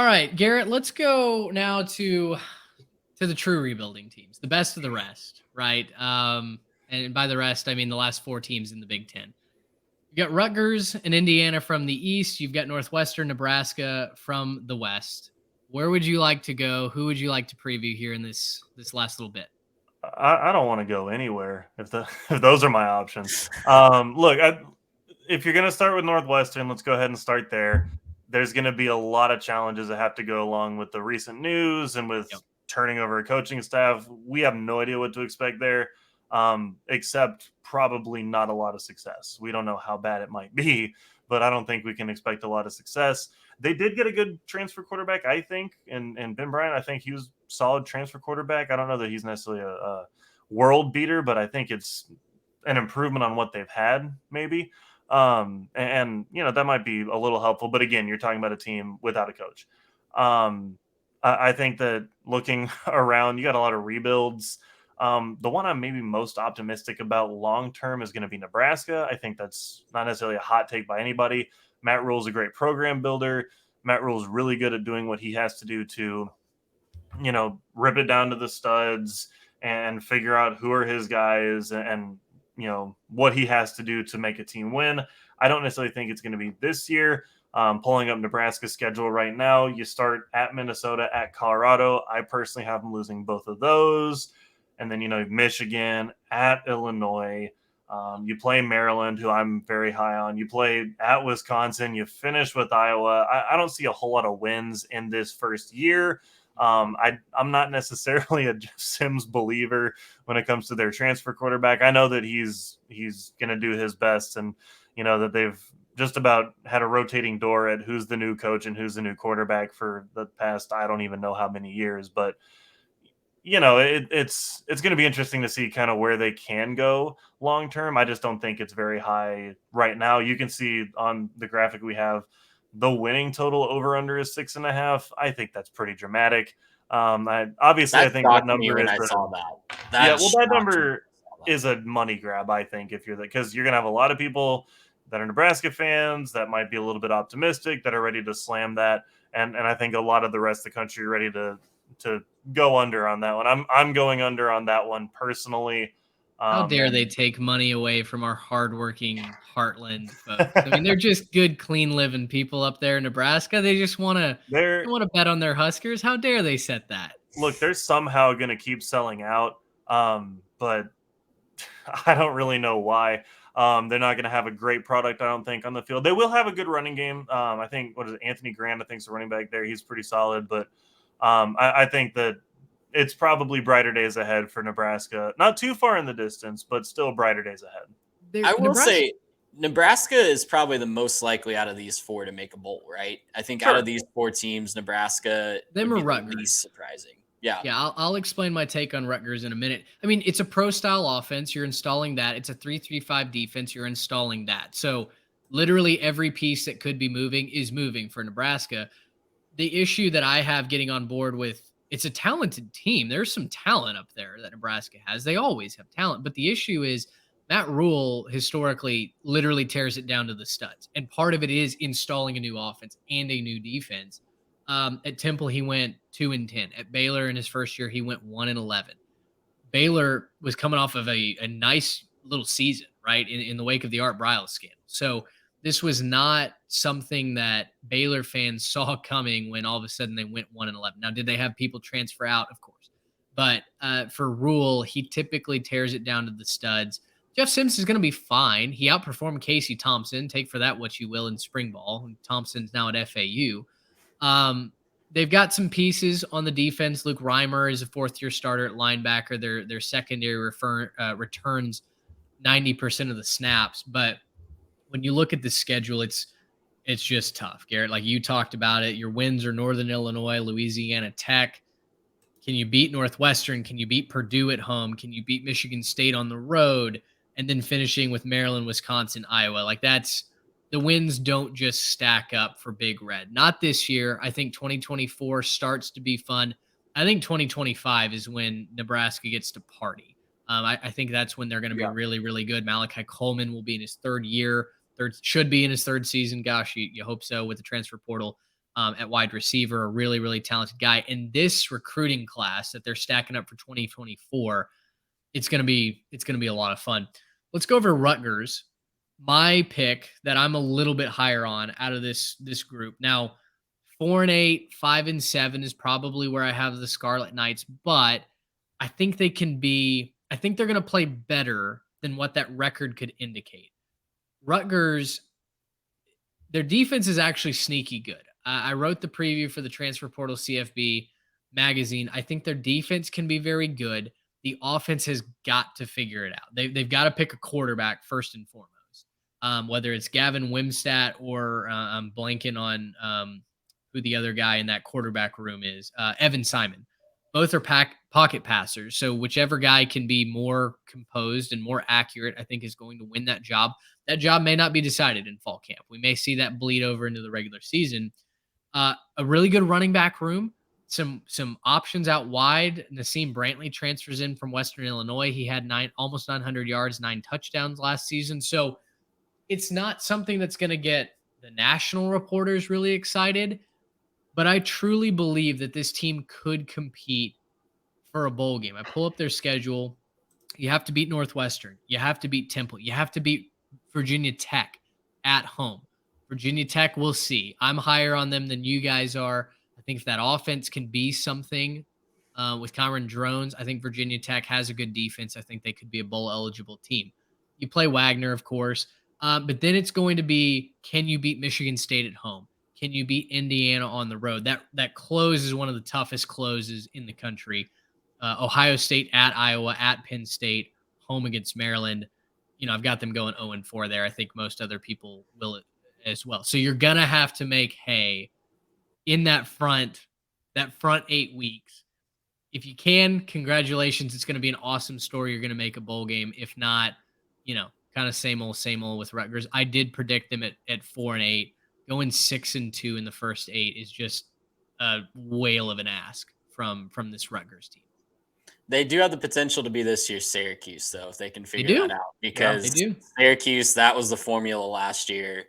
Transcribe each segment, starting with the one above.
right, Garrett, let's go now to the true rebuilding teams, the best of the rest, right? And by the rest, I mean the last four teams in the Big Ten. You got Rutgers and Indiana from the East. You've got Northwestern Nebraska from the West. Where would you like to go? Who would you like to preview here in this last little bit? I don't want to go anywhere if the if those are my options. Look, if you're going to start with Northwestern, let's go ahead and start there. There's going to be a lot of challenges that have to go along with the recent news and with Yep. turning over a coaching staff. We have no idea what to expect there, except probably not a lot of success. We don't know how bad it might be, but I don't think we can expect a lot of success. They did get a good transfer quarterback, I think, and Ben Bryant. I think he was solid transfer quarterback. I don't know that he's necessarily a world beater, but I think it's an improvement on what they've had, maybe. That might be a little helpful. But again, you're talking about a team without a coach. I think that looking around, you got a lot of rebuilds. The one I'm maybe most optimistic about long term is going to be Nebraska. I think that's not necessarily a hot take by anybody. Matt Rule's a great program builder. Matt Rule's really good at doing what he has to do to, rip it down to the studs and figure out who are his guys and what he has to do to make a team win. I don't necessarily think it's going to be this year. Pulling up Nebraska's schedule right now, you start at Minnesota, at Colorado. I personally have them losing both of those. And then, Michigan, at Illinois. You play Maryland, who I'm very high on. You play at Wisconsin. You finish with Iowa. I don't see a whole lot of wins in this first year. I'm not necessarily a Jeff Sims believer when it comes to their transfer quarterback. I know that he's going to do his best, and that they've just about had a rotating door at who's the new coach and who's the new quarterback for the past I don't even know how many years, but it's going to be interesting to see kind of where they can go long term. I just don't think it's very high right now. You can see on the graphic we have the winning total over under is 6.5. I think that's pretty dramatic. I That think that shocked me number when is I saw that. that number is a money grab. I think if you're because you're gonna have a lot of people that are Nebraska fans that might be a little bit optimistic that are ready to slam that, and I think a lot of the rest of the country are ready to go under on that one. I'm going under on that one personally. How dare they take money away from our hardworking Heartland folks? I mean, they're just good, clean living people up there in Nebraska. They just want to bet on their Huskers. How dare they set that? Look, they're somehow going to keep selling out, but I don't really know why. They're not going to have a great product, I don't think, on the field. They will have a good running game. I think Anthony Grant, I think, is the running back there. He's pretty solid, but I think that it's probably brighter days ahead for Nebraska. Not too far in the distance, but still brighter days ahead. I will say Nebraska is probably the most likely out of these four to make a bowl, right? I think out of these four teams, Nebraska them would are be the least surprising. Yeah. Yeah, I'll explain my take on Rutgers in a minute. I mean, it's a pro-style offense. You're installing that. It's a 3-3-5 defense. You're installing that. So literally every piece that could be moving is moving for Nebraska. The issue that I have getting on board with it's a talented team. There's some talent up there that Nebraska has. They always have talent. But the issue is Matt Rule historically literally tears it down to the studs. And part of it is installing a new offense and a new defense. At Temple, he went 2-10. At Baylor in his first year, he went 1-11. Baylor was coming off of a nice little season, right? In the wake of the Art Briles scandal. So this was not something that Baylor fans saw coming when all of a sudden they went 1-11. Now, did they have people transfer out? Of course. But for Rule, he typically tears it down to the studs. Jeff Sims is going to be fine. He outperformed Casey Thompson. Take for that what you will in spring ball. Thompson's now at FAU. They've got some pieces on the defense. Luke Reimer is a fourth-year starter at linebacker. Their secondary returns 90% of the snaps. But when you look at the schedule, it's just tough, Garrett. Like you talked about it, your wins are Northern Illinois, Louisiana Tech. Can you beat Northwestern? Can you beat Purdue at home? Can you beat Michigan State on the road? And then finishing with Maryland, Wisconsin, Iowa. Like the wins don't just stack up for Big Red. Not this year. I think 2024 starts to be fun. I think 2025 is when Nebraska gets to party. I think that's when they're going to be really, really good. Malachi Coleman will be in his third year. Should be in his third season. Gosh, you hope so with the transfer portal. at wide receiver, a really, really talented guy. And this recruiting class that they're stacking up for 2024, it's gonna be a lot of fun. Let's go over Rutgers. My pick that I'm a little bit higher on out of this group. Now, 4-8, 5-7 is probably where I have the Scarlet Knights, but I think they can be. I think they're gonna play better than what that record could indicate. Rutgers, their defense is actually sneaky good. I wrote the preview for the Transfer Portal CFB magazine. I think their defense can be very good. The offense has got to figure it out. They've got to pick a quarterback first and foremost, whether it's Gavin Wimstat or I'm blanking on who the other guy in that quarterback room is, Evan Simon. Both are pocket passers. So whichever guy can be more composed and more accurate, I think is going to win that job. That job may not be decided in fall camp. We may see that bleed over into the regular season. A really good running back room, some options out wide. Nassim Brantley transfers in from Western Illinois. He had almost 900 yards, 9 touchdowns last season. So it's not something that's going to get the national reporters really excited, but I truly believe that this team could compete for a bowl game. I pull up their schedule. You have to beat Northwestern. You have to beat Temple. You have to beat Virginia Tech at home. Virginia Tech, we'll see. I'm higher on them than you guys are. I think if that offense can be something with Cameron Drones, I think Virginia Tech has a good defense. I think they could be a bowl-eligible team. You play Wagner, of course, but then it's going to be, can you beat Michigan State at home? Can you beat Indiana on the road? That close is one of the toughest closes in the country. Ohio State at Iowa, at Penn State, home against Maryland. I've got them going 0-4 there. I think most other people will as well. So you're going to have to make hay in that front 8 weeks. If you can, congratulations. It's going to be an awesome story. You're going to make a bowl game. If not, kind of same old with Rutgers. I did predict them at 4-8. Going 6-2 in the first 8 is just a whale of an ask from this Rutgers team. They do have the potential to be this year's Syracuse, though, if they can figure that out. Because Syracuse, that was the formula last year.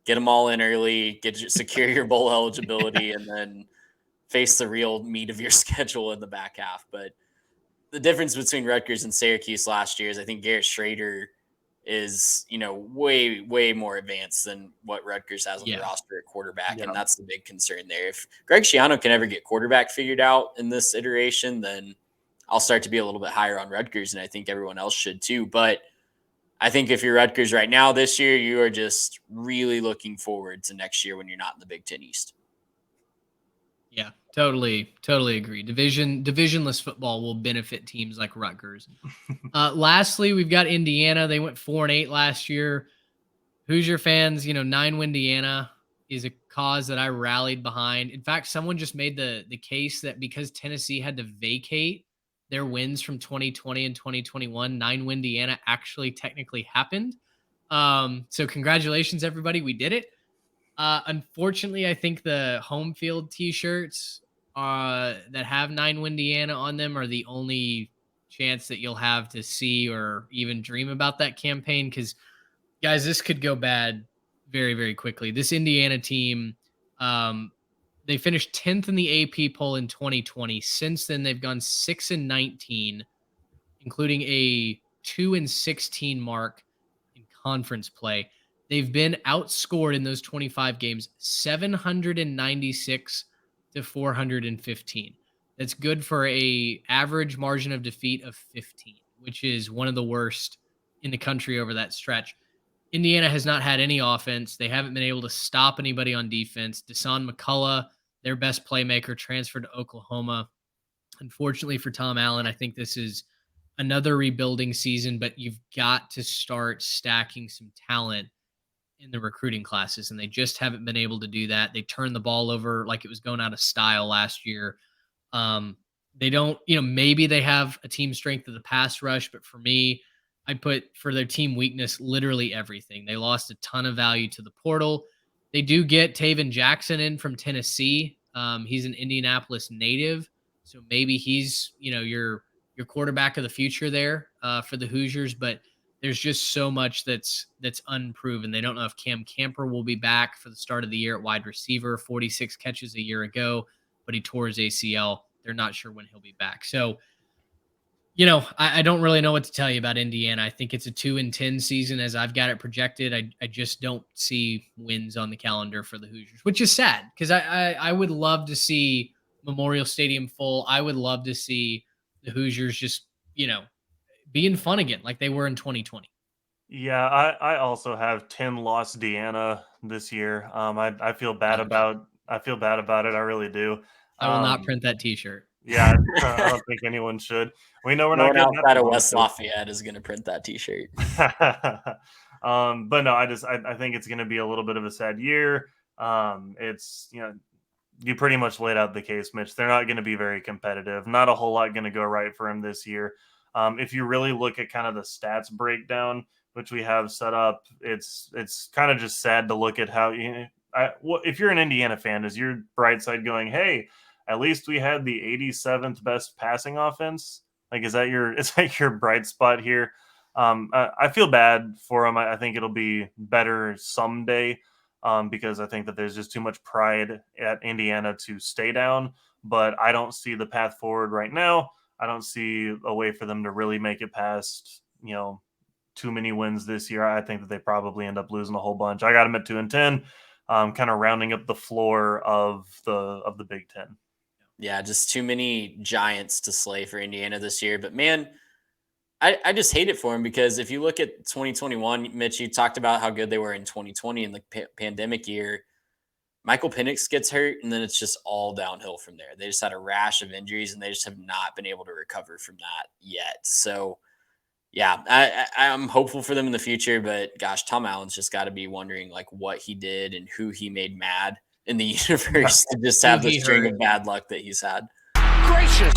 Get them all in early, secure your bowl eligibility, and then face the real meat of your schedule in the back half. But the difference between Rutgers and Syracuse last year is I think Garrett Schrader is, way, way more advanced than what Rutgers has on the roster at quarterback. And that's the big concern there. If Greg Schiano can ever get quarterback figured out in this iteration, then I'll start to be a little bit higher on Rutgers, and I think everyone else should too. But I think if you're Rutgers right now this year, you are just really looking forward to next year when you're not in the Big Ten East. Yeah, totally agree. Divisionless football will benefit teams like Rutgers. Lastly, we've got Indiana. They went 4-8 last year. Hoosier fans, 9-win Indiana is a cause that I rallied behind. In fact, someone just made the case that because Tennessee had to vacate their wins from 2020 and 2021, 9-win Indiana actually technically happened. So congratulations, everybody. We did it. Unfortunately, I think the home field t-shirts that have 9-win Indiana on them are the only chance that you'll have to see or even dream about that campaign. Because, guys, this could go bad very, very quickly. This Indiana team, they finished 10th in the AP poll in 2020. Since then, they've gone 6-19, including a 2-16 mark in conference play. They've been outscored in those 25 games 796 to 415. That's good for a average margin of defeat of 15, which is one of the worst in the country over that stretch. Indiana has not had any offense. They haven't been able to stop anybody on defense. Deshaun McCullough, their best playmaker, transferred to Oklahoma. Unfortunately for Tom Allen, I think this is another rebuilding season, but you've got to start stacking some talent in the recruiting classes, and they just haven't been able to do that. They turned the ball over like it was going out of style last year. They don't, maybe they have a team strength of the pass rush, but for me, I put for their team weakness literally everything. They lost a ton of value to the portal. They do get Taven Jackson in from Tennessee. He's an Indianapolis native, so maybe he's your quarterback of the future there for the Hoosiers. But there's just so much that's unproven. They don't know if Cam Camper will be back for the start of the year at wide receiver, 46 catches a year ago, but he tore his ACL. They're not sure when he'll be back. So, I don't really know what to tell you about Indiana. I think it's a 2-10 season as I've got it projected. I just don't see wins on the calendar for the Hoosiers, which is sad because I would love to see Memorial Stadium full. I would love to see the Hoosiers just, being fun again like they were in 2020. Yeah, I also have 10 lost Deanna this year. I feel bad about it. I really do. I will not print that T-shirt. Yeah, I don't think anyone should. We know we're no not one outside of West Lafayette is going to print that T-shirt. But no, I think it's going to be a little bit of a sad year. It's you pretty much laid out the case, Mitch. They're not going to be very competitive. Not a whole lot going to go right for him this year. If you really look at kind of the stats breakdown, which we have set up, it's kind of just sad to look at how if you're an Indiana fan, is your bright side going, hey, at least we had the 87th best passing offense? Like, is that your bright spot here? I feel bad for him. I think it'll be better someday because I think that there's just too much pride at Indiana to stay down. But I don't see the path forward right now. I don't see a way for them to really make it past, too many wins this year. I think that they probably end up losing a whole bunch. I got them at 2-10, kind of rounding up the floor of the Big Ten. Yeah, just too many giants to slay for Indiana this year. But man, I just hate it for him because if you look at 2021, Mitch, you talked about how good they were in 2020 in the pandemic year. Michael Penix gets hurt, and then it's just all downhill from there. They just had a rash of injuries, and they just have not been able to recover from that yet. So, yeah, I'm hopeful for them in the future. But, gosh, Tom Allen's just got to be wondering, like, what he did and who he made mad in the universe to just have the string of bad luck that he's had. Gracious,